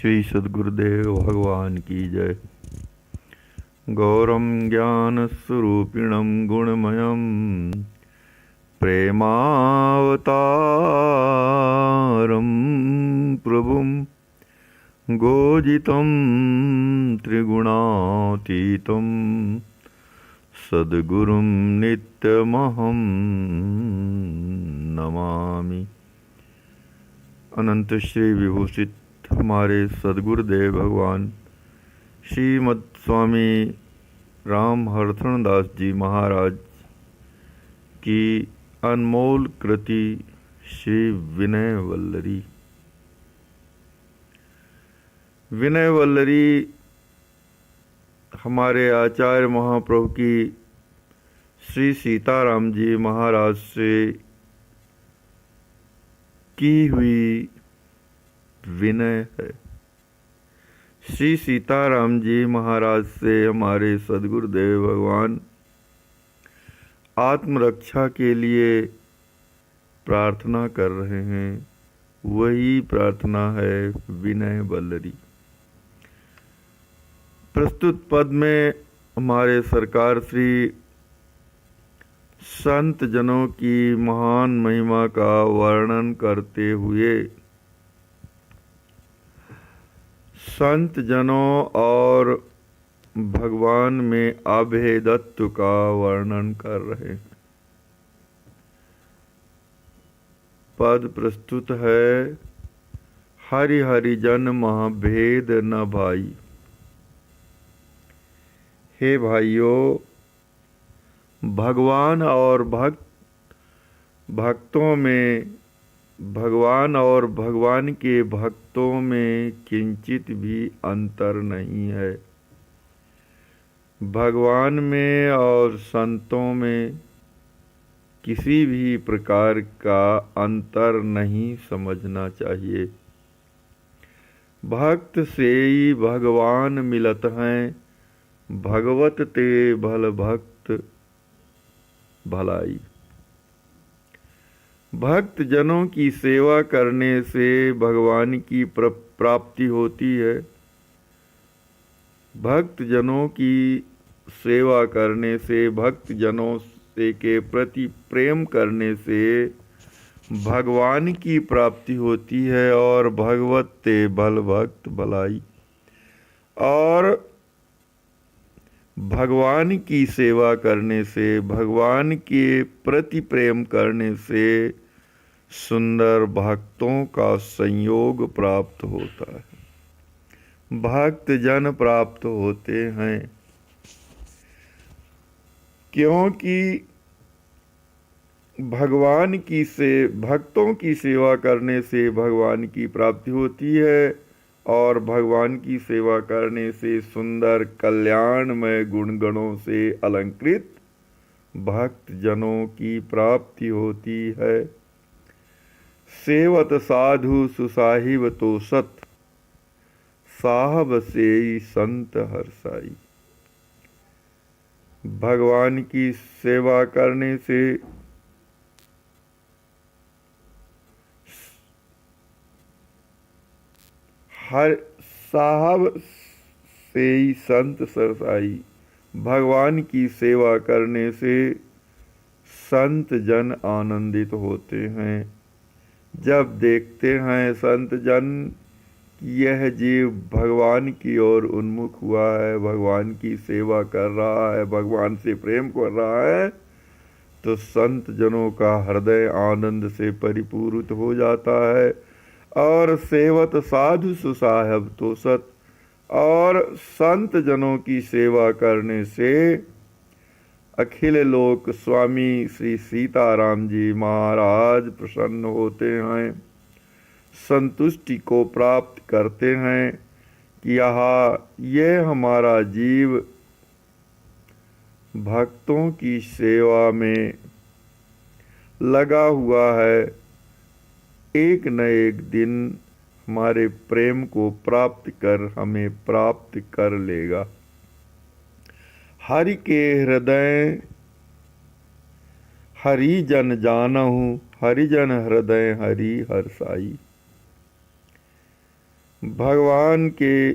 श्री सद्गुरुदेव भगवान की जय। गौरम ज्ञान स्वरूपिणम गुणमयम प्रेमावतारम प्रभुम गोजितं त्रिगुणातीतं सद्गुरुं नित्यमहं नमामि। अनंत श्री विभूषित हमारे सद्गुरुदेव भगवान श्रीमद स्वामी राम हरथण दास जी महाराज की अनमोल कृति श्री विनय वल्लरी। विनय वल्लरी हमारे आचार्य महाप्रभु की श्री सीताराम जी महाराज से की हुई विनय है। श्री सीताराम जी महाराज से हमारे सद्गुरुदेव भगवान आत्मरक्षा के लिए प्रार्थना कर रहे हैं। वही प्रार्थना है विनय वल्लरी। प्रस्तुत पद में हमारे सरकार श्री संत जनों की महान महिमा का वर्णन करते हुए संत जनों और भगवान में अभेदत्व का वर्णन कर रहे हैं। पद प्रस्तुत है, हरि हरि जन महाभेद न भाई। हे भाइयों, भगवान और भक्तों में, भगवान और भगवान के भक्तों में किंचित भी अंतर नहीं है। भगवान में और संतों में किसी भी प्रकार का अंतर नहीं समझना चाहिए। भक्त से ही भगवान मिलत हैं, भगवत ते भल भक्त भलाई। भक्त जनों की सेवा करने से भगवान की प्राप्ति होती है। भक्त जनों की सेवा करने से, भक्त जनों से के प्रति प्रेम करने से भगवान की प्राप्ति होती है और भगवत ते भल भक्त भलाई। और भगवान की सेवा करने से, भगवान के प्रति प्रेम करने से सुंदर भक्तों का संयोग प्राप्त होता है, भक्त जन प्राप्त होते हैं। क्योंकि भगवान की भक्तों की सेवा करने से भगवान की प्राप्ति होती है और भगवान की सेवा करने से सुंदर कल्याणमय गुणगणों से अलंकृत भक्त जनों की प्राप्ति होती है। सेवत साधु सुसाहिब तो सत, साहब से संत हरसाई। भगवान की सेवा करने से हर साहब से ही संत सरसाई। भगवान की सेवा करने से संत जन आनंदित होते हैं। जब देखते हैं संत जन यह जीव भगवान की ओर उन्मुख हुआ है, भगवान की सेवा कर रहा है, भगवान से प्रेम कर रहा है, तो संत जनों का हृदय आनंद से परिपूरित हो जाता है। और सेवत साधु सुसाहब तो सत, और संत जनों की सेवा करने से अखिल लोक स्वामी श्री सीताराम जी महाराज प्रसन्न होते हैं, संतुष्टि को प्राप्त करते हैं कि यह हमारा जीव भक्तों की सेवा में लगा हुआ है, एक न एक दिन हमारे प्रेम को प्राप्त कर हमें प्राप्त कर लेगा। हरि के हृदय हरि जन जानहु, हरिजन हृदय हरि हरसाई। भगवान के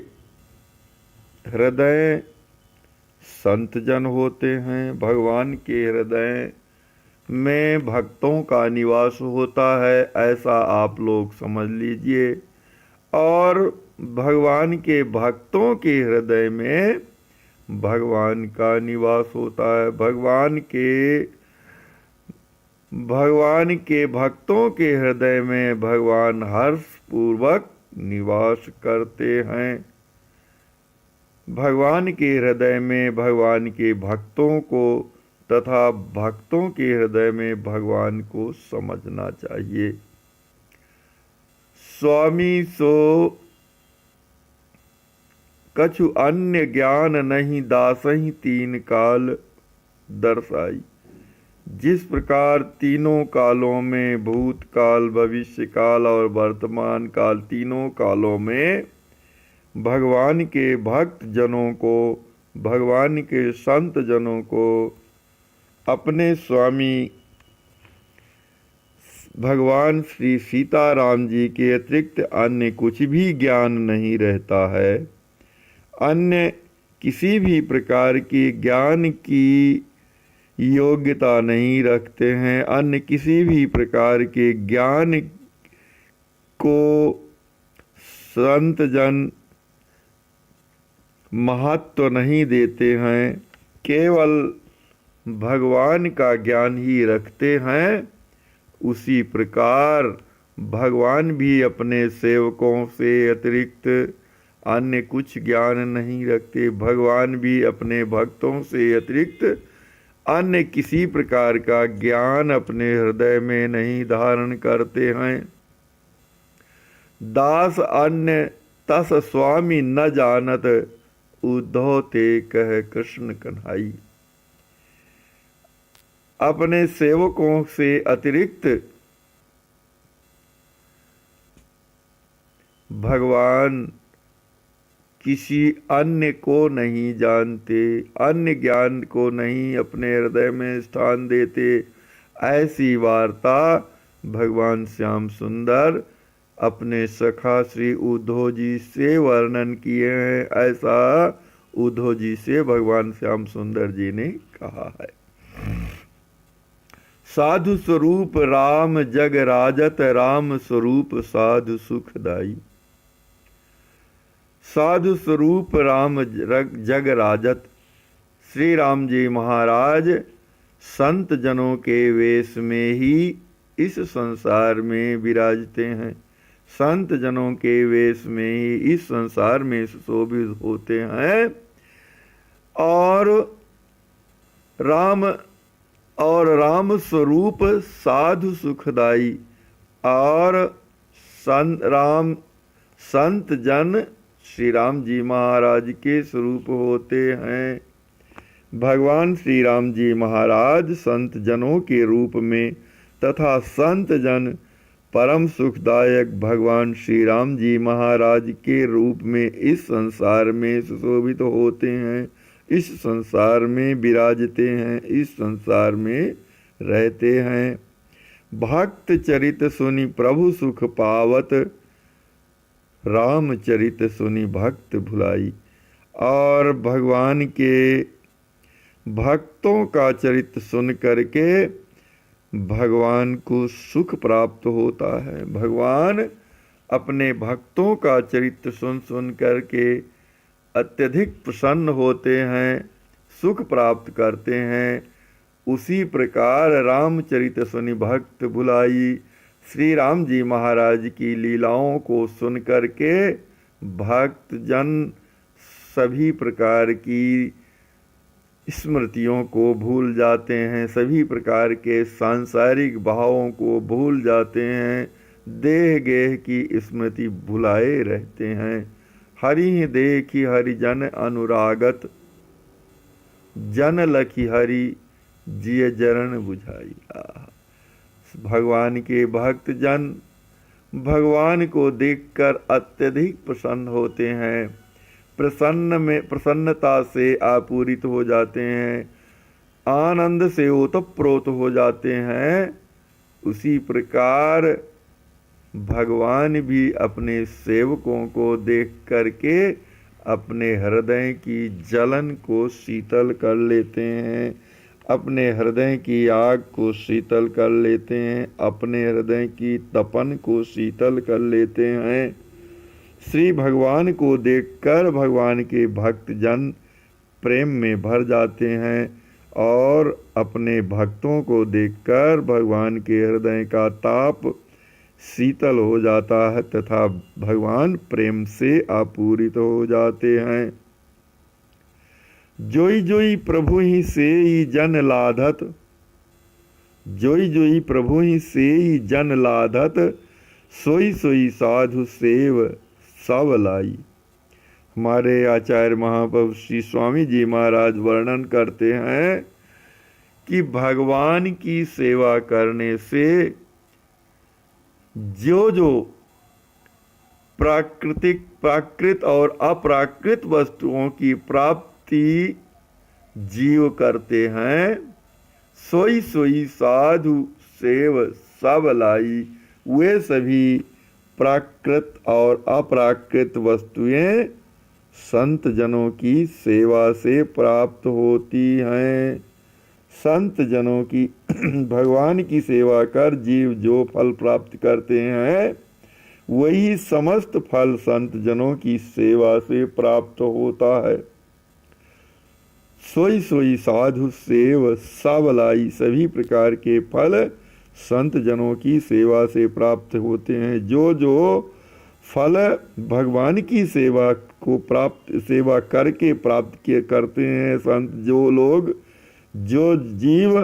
हृदय संत जन होते हैं। भगवान के हृदय में भक्तों का निवास होता है, ऐसा आप लोग समझ लीजिए। और भगवान के भक्तों के हृदय में भगवान का निवास होता है। भगवान के भक्तों के हृदय में भगवान हर्ष पूर्वक निवास करते हैं। भगवान के हृदय में भगवान के भक्तों को तथा भक्तों के हृदय में भगवान को समझना चाहिए। स्वामी सो कछु अन्य ज्ञान नहीं, दासहि तीन काल दर्शाई। जिस प्रकार तीनों कालों में, भूतकाल, भविष्य काल और वर्तमान काल, तीनों कालों में भगवान के भक्त जनों को, भगवान के संत जनों को अपने स्वामी भगवान श्री सीताराम जी के अतिरिक्त अन्य कुछ भी ज्ञान नहीं रहता है। अन्य किसी भी प्रकार की ज्ञान की योग्यता नहीं रखते हैं। अन्य किसी भी प्रकार के ज्ञान को संत जन महत्व नहीं देते हैं, केवल भगवान का ज्ञान ही रखते हैं। उसी प्रकार भगवान भी अपने सेवकों से अतिरिक्त अन्य कुछ ज्ञान नहीं रखते। भगवान भी अपने भक्तों से अतिरिक्त अन्य किसी प्रकार का ज्ञान अपने हृदय में नहीं धारण करते हैं। दास अन्य तस स्वामी न जानत, उद्धव ते कह कृष्ण कन्हाई। अपने सेवकों से अतिरिक्त भगवान किसी अन्य को नहीं जानते, अन्य ज्ञान को नहीं अपने हृदय में स्थान देते। ऐसी वार्ता भगवान श्याम सुंदर अपने सखा श्री उद्धव जी से वर्णन किए हैं। ऐसा उद्धव जी से भगवान श्याम सुंदर जी ने कहा है। साधु स्वरूप राम जग राजत, राम स्वरूप साधु सुखदाई। साधु स्वरूप राम जग राजत, श्री राम जी महाराज संत जनों के वेश में ही इस संसार में विराजते हैं। संत जनों के वेश में ही इस संसार में सुशोभित होते हैं। और राम स्वरूप साधु सुखदाई, और संत जन श्री राम जी महाराज के स्वरूप होते हैं। भगवान श्री राम जी महाराज संत जनों के रूप में तथा संत जन परम सुखदायक भगवान श्री राम जी महाराज के रूप में इस संसार में सुशोभित होते हैं, इस संसार में विराजते हैं, इस संसार में रहते हैं। भक्त चरित सुनि प्रभु सुख पावत, रामचरित सुनि भक्त भुलाई। और भगवान के भक्तों का चरित्र सुन करके भगवान को सुख प्राप्त होता है। भगवान अपने भक्तों का चरित्र सुन सुन करके अत्यधिक प्रसन्न होते हैं, सुख प्राप्त करते हैं। उसी प्रकार रामचरित सुनि भक्त भुलाई, श्री राम जी महाराज की लीलाओं को सुन करके भक्त जन सभी प्रकार की स्मृतियों को भूल जाते हैं, सभी प्रकार के सांसारिक भावों को भूल जाते हैं, देह गेह की स्मृति भुलाए रहते हैं। हरि देखी हरिजन अनुरागत, जन लखी हरि जिय जरण बुझाई। भगवान के भक्त जन भगवान को देखकर अत्यधिक प्रसन्न होते हैं, प्रसन्नता से आपूरित हो जाते हैं, आनंद से ओतप्रोत हो जाते हैं। उसी प्रकार भगवान भी अपने सेवकों को देख करके अपने हृदय की जलन को शीतल कर लेते हैं, अपने हृदय की आग को शीतल कर लेते हैं, अपने हृदय की तपन को शीतल कर लेते हैं। श्री भगवान को देखकर भगवान के भक्त जन प्रेम में भर जाते हैं और अपने भक्तों को देखकर भगवान के हृदय का ताप शीतल हो जाता है तथा भगवान प्रेम से आपूरित हो जाते हैं। जोई जोई प्रभु ही सेई जन लाधत, जोई जोई प्रभु ही सेई जन लाधत, सोई सोई साधु सेव सब लाई। हमारे आचार्य महाप्रभु श्री स्वामी जी महाराज वर्णन करते हैं कि भगवान की सेवा करने से जो प्राकृत और अप्राकृत वस्तुओं की प्राप्ति जीव करते हैं, सोई सोई साधु सेव सब लाई। वे सभी प्राकृत और अप्राकृत वस्तुएं संत जनों की सेवा से प्राप्त होती हैं। संत जनों की भगवान की सेवा कर जीव जो फल प्राप्त करते हैं, वही समस्त फल संत जनों की सेवा से प्राप्त होता है। सोई सोई साधु सेव सब लाई। सभी प्रकार के फल संत जनों की सेवा से प्राप्त होते हैं। जो जो फल भगवान की सेवा को सेवा करके प्राप्त करते हैं संत, जो लोग, जो जीव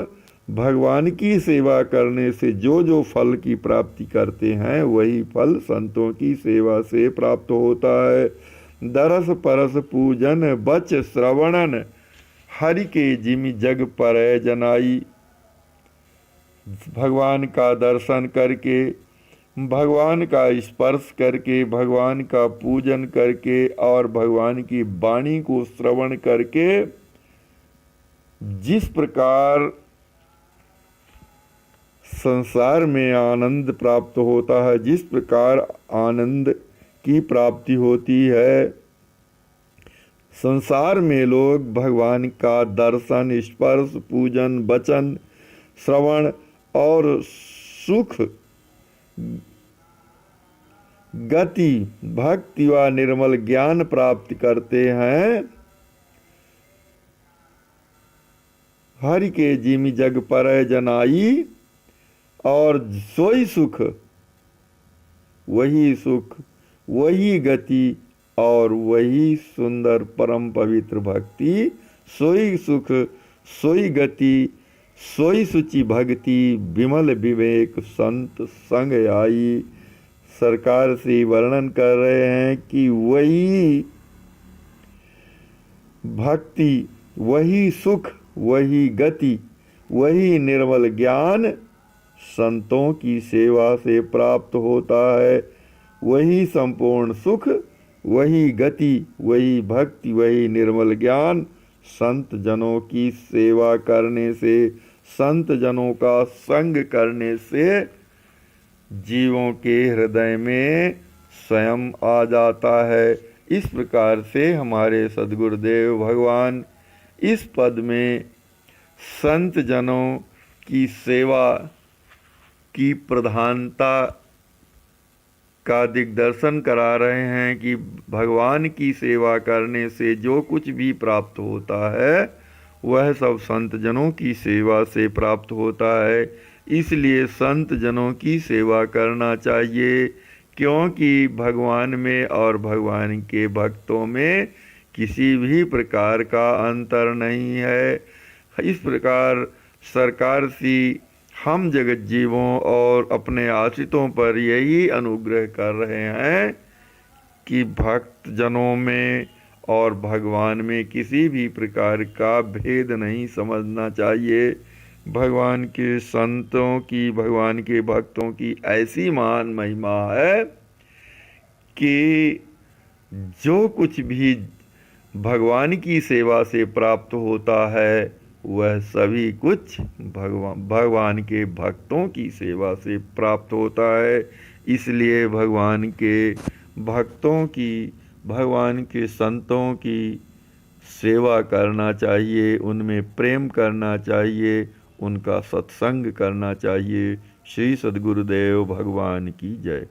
भगवान की सेवा करने से जो जो फल की प्राप्ति करते हैं, वही फल संतों की सेवा से प्राप्त होता है। दरस परस पूजन बच श्रवणन, हरि के जिमि जग पर जनाई। भगवान का दर्शन करके, भगवान का स्पर्श करके, भगवान का पूजन करके और भगवान की वाणी को श्रवण करके जिस प्रकार संसार में आनंद प्राप्त होता है, जिस प्रकार आनंद की प्राप्ति होती है, संसार में लोग भगवान का दर्शन, स्पर्श, पूजन, वचन, श्रवण और सुख, गति, भक्ति व निर्मल ज्ञान प्राप्त करते हैं। हरि के जिमि जग पर जनाई, और सोई सुख, वही गति और वही सुंदर परम पवित्र भक्ति, सोई सुख, सोई गति, सोई सुचि भक्ति, विमल विवेक संत संग आई। सरकार श्री वर्णन कर रहे हैं कि वही भक्ति, वही सुख, वही गति, वही निर्मल ज्ञान संतों की सेवा से प्राप्त होता है। वही संपूर्ण सुख, वही गति, वही भक्ति, वही निर्मल ज्ञान संत जनों की सेवा करने से, संत जनों का संग करने से जीवों के हृदय में स्वयं आ जाता है। इस प्रकार से हमारे सद्गुरुदेव भगवान इस पद में संत जनों की सेवा की प्रधानता का दिग्दर्शन करा रहे हैं कि भगवान की सेवा करने से जो कुछ भी प्राप्त होता है, वह सब संत जनों की सेवा से प्राप्त होता है। इसलिए संत जनों की सेवा करना चाहिए, क्योंकि भगवान में और भगवान के भक्तों में किसी भी प्रकार का अंतर नहीं है। इस प्रकार सरकार सी हम जगत जीवों और अपने आश्रितों पर यही अनुग्रह कर रहे हैं कि भक्त जनों में और भगवान में किसी भी प्रकार का भेद नहीं समझना चाहिए। भगवान के संतों की, भगवान के भक्तों की ऐसी महान महिमा है कि जो कुछ भी भगवान की सेवा से प्राप्त होता है, वह सभी कुछ भगवान के भक्तों की सेवा से प्राप्त होता है। इसलिए भगवान के भक्तों की, भगवान के संतों की सेवा करना चाहिए, उनमें प्रेम करना चाहिए, उनका सत्संग करना चाहिए। श्री सद्गुरुदेव भगवान की जय।